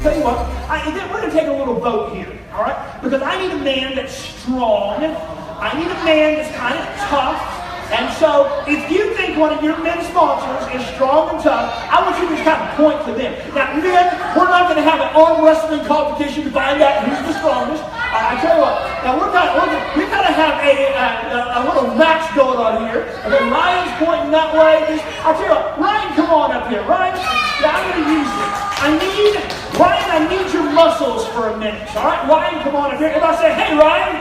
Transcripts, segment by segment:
tell you what, we're going to take a little vote here, all right? Because I need a man that's strong. I need a man that's kind of tough. And so, if you think one of your men sponsors is strong and tough, I want you to just kind of point to them. Now, men, we're not going to have an arm wrestling competition to find out who's the strongest. I tell you what, now we've got to have a little match going on here. And then Ryan's pointing that way. I tell you what, Ryan, come on up here. Ryan, yeah, I'm going to use it. Ryan, I need your muscles for a minute. All right, Ryan, come on up here. Everybody say, hey, Ryan.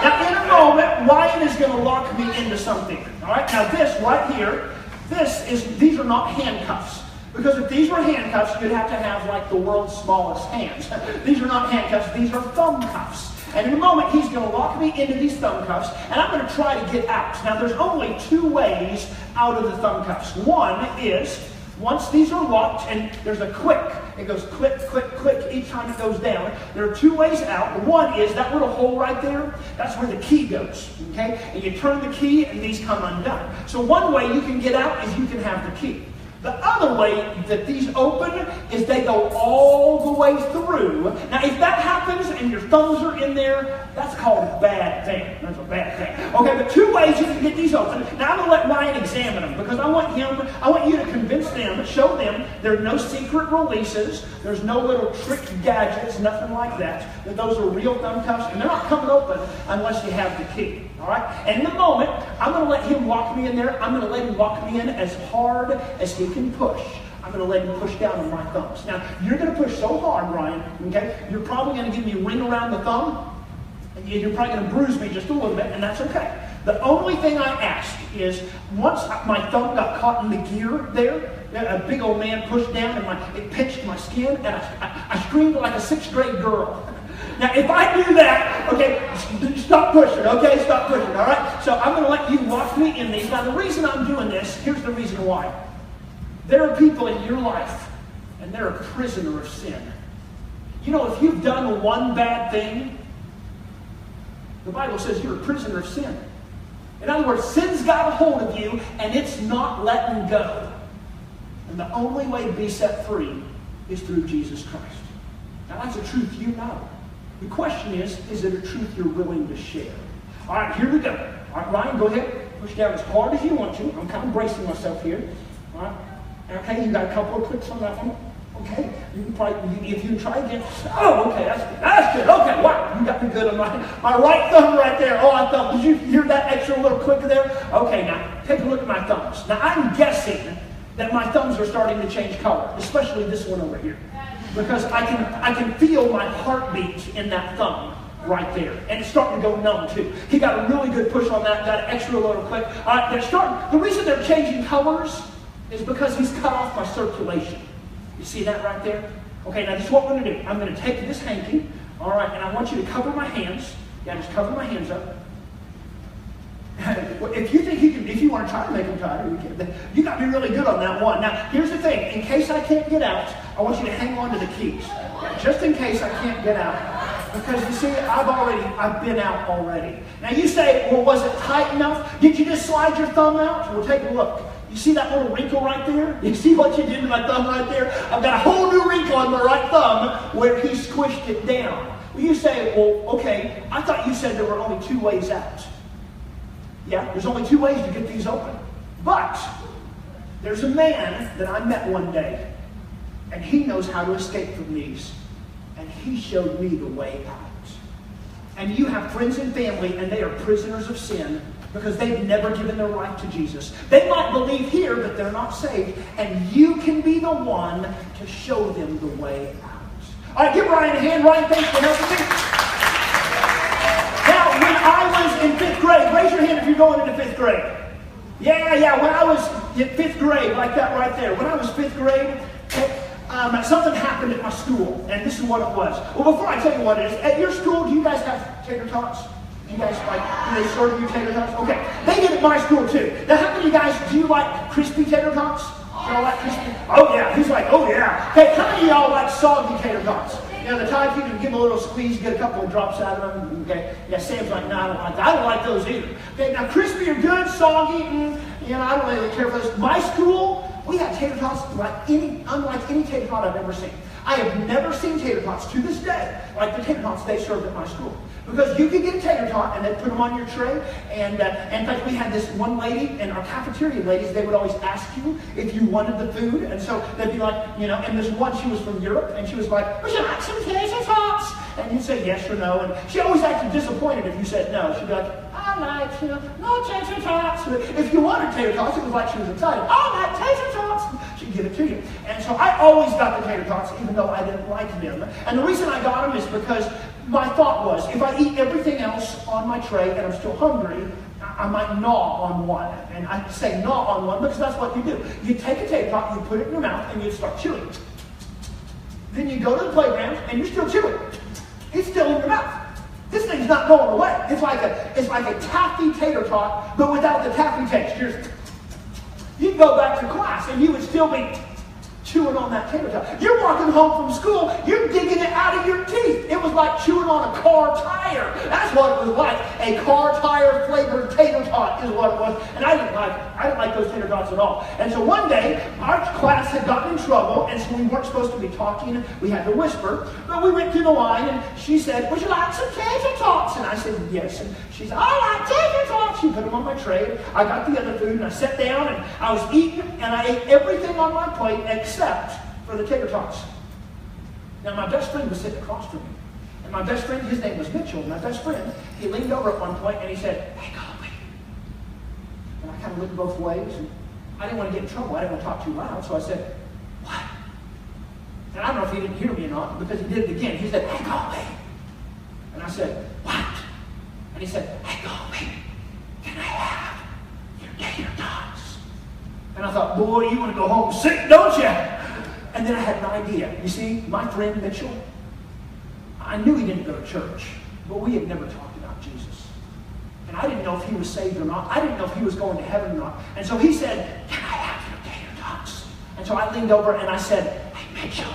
Now, in a moment, Ryan is going to lock me into something. All right. Now, this right here, these are not handcuffs. Because if these were handcuffs, you'd have to have like the world's smallest hands. These are not handcuffs. These are thumb cuffs. And in a moment, he's going to lock me into these thumb cuffs, and I'm going to try to get out. Now, there's only two ways out of the thumb cuffs. One is, once these are locked, and there's a click. It goes click, click, click each time it goes down. There are two ways out. One is that little hole right there. That's where the key goes. Okay? And you turn the key, and these come undone. So one way you can get out is you can have the key. The other way that these open is they go all the way through. Now, if that happens and your thumbs are in there, that's called a bad thing. That's a bad thing. Okay, but two ways you can get these open. Now, I'm going to let Ryan examine them because I want you to convince them, show them there are no secret releases. There's no little trick gadgets, nothing like that. That those are real thumb cuffs, and they're not coming open unless you have the key. All right? And in a moment, I'm going to let him lock me in there. I'm going to let him lock me in as hard as he can push. I'm going to let him push down on my thumbs. Now, you're going to push so hard, Ryan, okay? You're probably going to give me a ring around the thumb, and you're probably going to bruise me just a little bit, and that's okay. The only thing I ask is, once my thumb got caught in the gear there, a big old man pushed down, and it pinched my skin, and I screamed like a 6th grade girl. Now, if I do that, okay, stop pushing, okay? Stop pushing, all right? So I'm going to let you lock me in these. Now, the reason I'm doing this, here's the reason why. There are people in your life, and they're a prisoner of sin. You know, if you've done one bad thing, the Bible says you're a prisoner of sin. In other words, sin's got a hold of you, and it's not letting go. And the only way to be set free is through Jesus Christ. Now, that's a truth you know. The question is it a truth you're willing to share? All right, here we go. All right, Ryan, go ahead. Push down as hard as you want to. I'm kind of bracing myself here. All right. Okay, you got a couple of clicks on that one. Okay. You can probably, if you try again. Oh, okay, that's good. Okay, wow. You got me good on my right thumb right there. Oh, I thought, did you hear that extra little click there? Okay, now, take a look at my thumbs. Now, I'm guessing that my thumbs are starting to change color, especially this one over here. Because I can feel my heartbeat in that thumb right there. And it's starting to go numb too. He got a really good push on that, got an extra little click. The reason they're changing colors is because he's cut off my circulation. You see that right there? Okay, now this is what we're going to do. I'm going to take this hanky, all right, and I want you to cover my hands. Yeah, just cover my hands up. If you think if you want to try to make them tighter, you can. You got me really good on that one. Now, here's the thing. In case I can't get out, I want you to hang on to the keys. Just in case I can't get out. Because you see, I've been out already. Now you say, well, was it tight enough? Did you just slide your thumb out? Well, take a look. You see that little wrinkle right there? You see what you did to my thumb right there? I've got a whole new wrinkle on my right thumb where he squished it down. Well, you say, well, okay, I thought you said there were only two ways out. Yeah, there's only two ways to get these open. But there's a man that I met one day, and he knows how to escape from these. And he showed me the way out. And you have friends and family, and they are prisoners of sin because they've never given their life to Jesus. They might believe here, but they're not saved. And you can be the one to show them the way out. All right, give Ryan a hand. Ryan, thanks for helping me. Now, when I was in 5th grade, raise your hand if you're going into 5th grade. Yeah, when I was in 5th grade, like that right there. When I was 5th grade, something happened at my school, and this is what it was. Well, before I tell you what it is, at your school, do you guys have tater tots? Do you guys do they serve you tater tots? Okay, they did at my school too. Now, how many of you guys, do you like crispy tater tots? Y'all like crispy? Oh yeah, he's like, oh yeah. Okay, how many of y'all like soggy tater tots? You know, the type you can give them a little squeeze, get a couple of drops out of them. Okay, yeah, Sam's like, no, I don't like that. I don't like those either. Okay, now crispy are good, soggy, you know, I don't really care for those. My school, we had tater tots unlike any tater tot I've ever seen. I have never seen tater tots to this day like the tater tots they served at my school. Because you could get a tater tot and they'd put them on your tray. And in fact, we had this one lady, and our cafeteria ladies, they would always ask you if you wanted the food. And so they'd be like, and this one, she was from Europe, and she was like, would you like some tater tots? And you'd say yes or no. And she always acted disappointed if you said no. She'd be like, I like no tater tots. If you wanted tater tots, it was like she was excited. I like tater tots. She'd give it to you. And so I always got the tater tots, even though I didn't like them. And the reason I got them is because my thought was, if I eat everything else on my tray and I'm still hungry, I might gnaw on one. And I say gnaw on one because that's what you do. You take a tater tot, you put it in your mouth, and you start chewing. Then you go to the playground, and you're still chewing. It's still in your mouth. This thing's not going away. It's like a taffy tater tot, but without the taffy taste. You'd go back to class, and you would still be chewing on that tater tot. You're walking home from school, you're digging it out of your teeth. It was like chewing on a car tire. That's what it was like. A car tire flavored tater tot is what it was. And I didn't like those tater tots at all. And so one day, our class had gotten in trouble, and so we weren't supposed to be talking. We had to whisper. But we went through the line, and she said, would you like some tater tots? And I said, yes. And she said, I like tater tots. She put them on my tray. I got the other food, and I sat down, and I was eating, and I ate everything on my plate except for the tater tots. Now, my best friend was sitting across from me. And my best friend, his name was Mitchell. My best friend, he leaned over at one point and he said, hey, Kolby. And I kind of looked both ways. And I didn't want to get in trouble. I didn't want to talk too loud. So I said, what? And I don't know if he didn't hear me or not, because he did it again. He said, hey, Kolby. And I said, what? And he said, hey, Kolby, can I have your tater tots? And I thought, boy, you want to go home sick, don't you? And then I had an idea. You see, my friend Mitchell, I knew he didn't go to church, but we had never talked about Jesus. And I didn't know if he was saved or not. I didn't know if he was going to heaven or not. And so he said, can I have your tater tots? And so I leaned over and I said, hey, Mitchell,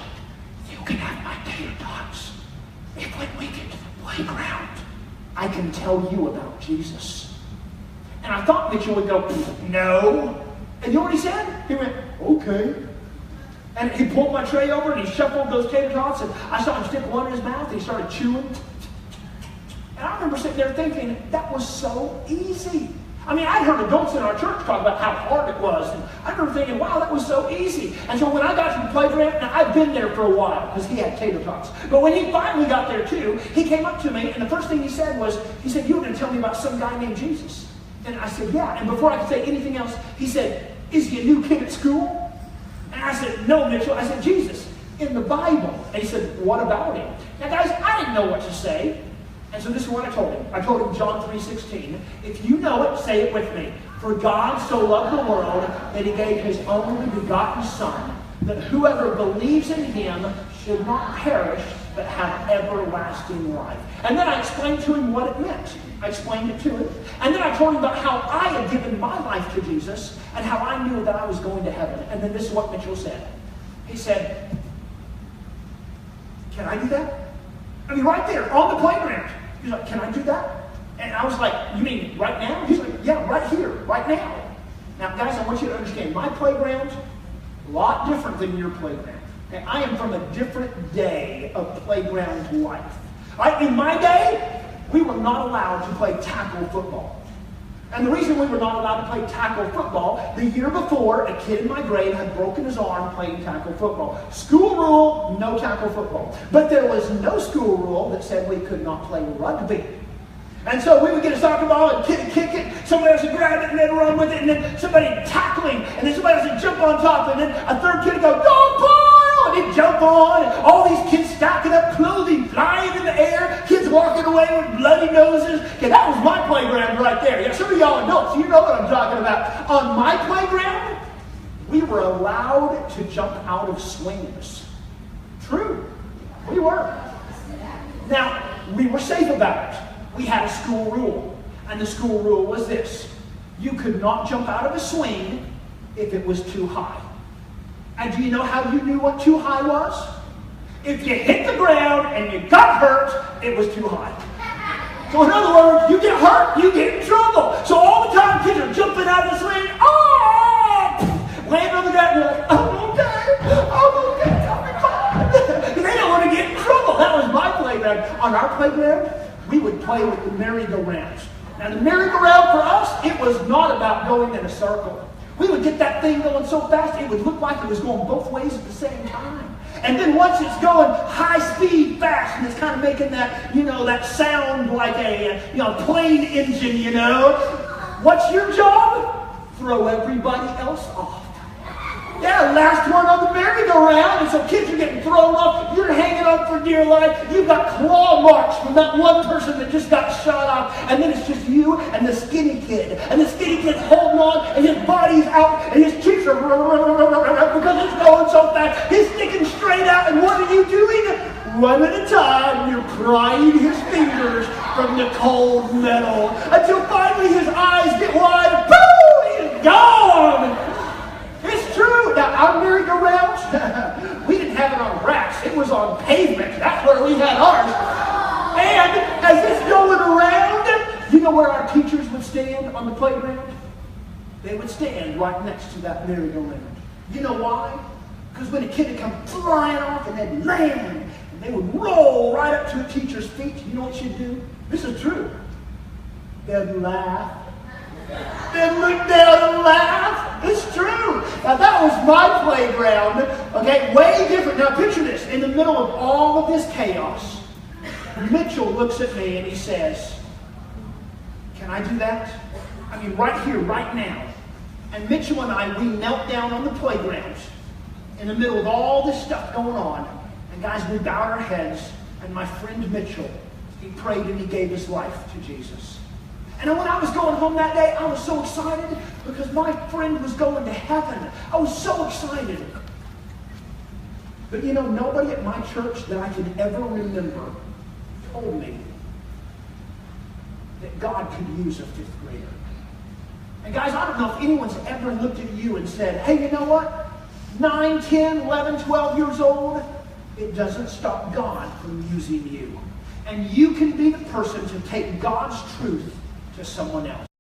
you can have my tater tots if when we get to the playground, I can tell you about Jesus. And I thought Mitchell would go, no. And you know what he said? He went, okay. And he pulled my tray over and he shuffled those tater tots, and I saw him stick one in his mouth and he started chewing. And I remember sitting there thinking, that was so easy. I mean, I'd heard adults in our church talk about how hard it was, and I remember thinking, wow, that was so easy. And so when I got to the playground, now I'd been there for a while because he had tater tots. But when he finally got there too, he came up to me, and the first thing he said was, you were going to tell me about some guy named Jesus. And I said, yeah. And before I could say anything else, he said, is he a new kid at school? And I said, no, Mitchell. I said, Jesus, in the Bible. And he said, what about him? Now, guys, I didn't know what to say. And so this is what I told him. I told him John 3:16. If you know it, say it with me. For God so loved the world that he gave his only begotten Son, that whoever believes in him should not perish, but have everlasting life. And then I explained to him what it meant. I explained it to him. And then I told him about how I had given my life to Jesus and how I knew that I was going to heaven. And then this is what Mitchell said. He said, can I do that? I mean, right there on the playground. He's like, can I do that? And I was like, you mean right now? He's like, yeah, right here, right now. Now, guys, I want you to understand, my playground's a lot different than your playground. Okay? I am from a different day of playground life. Right? In my day, we were not allowed to play tackle football. And the reason we were not allowed to play tackle football, the year before, a kid in my grade had broken his arm playing tackle football. School rule, no tackle football. But there was no school rule that said we could not play rugby. And so we would get a soccer ball and kick it, somebody else would grab it and then run with it, and then somebody tackling, and then somebody else would jump on top, and then a third kid would go, dog pile, and he'd jump on, and all these kids stacking up clothing, flying in the air, kids walking away with bloody noses. Okay, that was my playground right there. Yeah, some of y'all adults, you know what I'm talking about. On my playground, we were allowed to jump out of swings. True, we were. Now, we were safe about it. We had a school rule, and the school rule was this. You could not jump out of a swing if it was too high. And do you know how you knew what too high was? If you hit the ground and you got hurt, it was too high. So in other words, you get hurt, you get in trouble. So all the time kids are jumping out of the swing, oh! Land on the ground, and you're like, I'm okay, I'll be fine. on our playground, we would play with the merry-go-rounds. Now, the merry-go-round for us, it was not about going in a circle. We would get that thing going so fast, it would look like it was going both ways at the same time. And then once it's going high speed fast, and it's kind of making that, that sound like a, plane engine, What's your job? Throw everybody else off. Yeah, last one on the merry-go-round, and so kids are getting thrown off. You're hanging on for dear life. You've got claw marks from that one person that just got shot off, and then it's just you and the skinny kid. And the skinny kid's holding on, and his body's out, and his cheeks are because it's going so fast. He's sticking straight out, and what are you doing? One at a time, you're prying his fingers from the cold metal until finally his eyes get wide. Boom! He is gone! It's true. Now, our merry-go-rounds, we didn't have it on racks. It was on pavement. That's where we had ours. And as it's going around, you know where our teachers would stand on the playground? They would stand right next to that merry-go-round. You know why? Because when a kid would come flying off and they'd land, and they would roll right up to a teacher's feet, you know what she'd do? This is true. They'd laugh. Then look down and laugh. It's true. Now that was my playground. Okay, way different. Now picture this. In the middle of all of this chaos, Mitchell looks at me and he says, "Can I do that? I mean, right here, right now." And Mitchell and I, we knelt down on the playground in the middle of all this stuff going on. And guys, we bowed our heads. And my friend Mitchell, he prayed and he gave his life to Jesus. And when I was going home that day, I was so excited because my friend was going to heaven. I was so excited. But nobody at my church that I can ever remember told me that God could use a fifth grader. And guys, I don't know if anyone's ever looked at you and said, "Hey, you know what? 9, 10, 11, 12 years old, it doesn't stop God from using you." And you can be the person to take God's truth to someone else.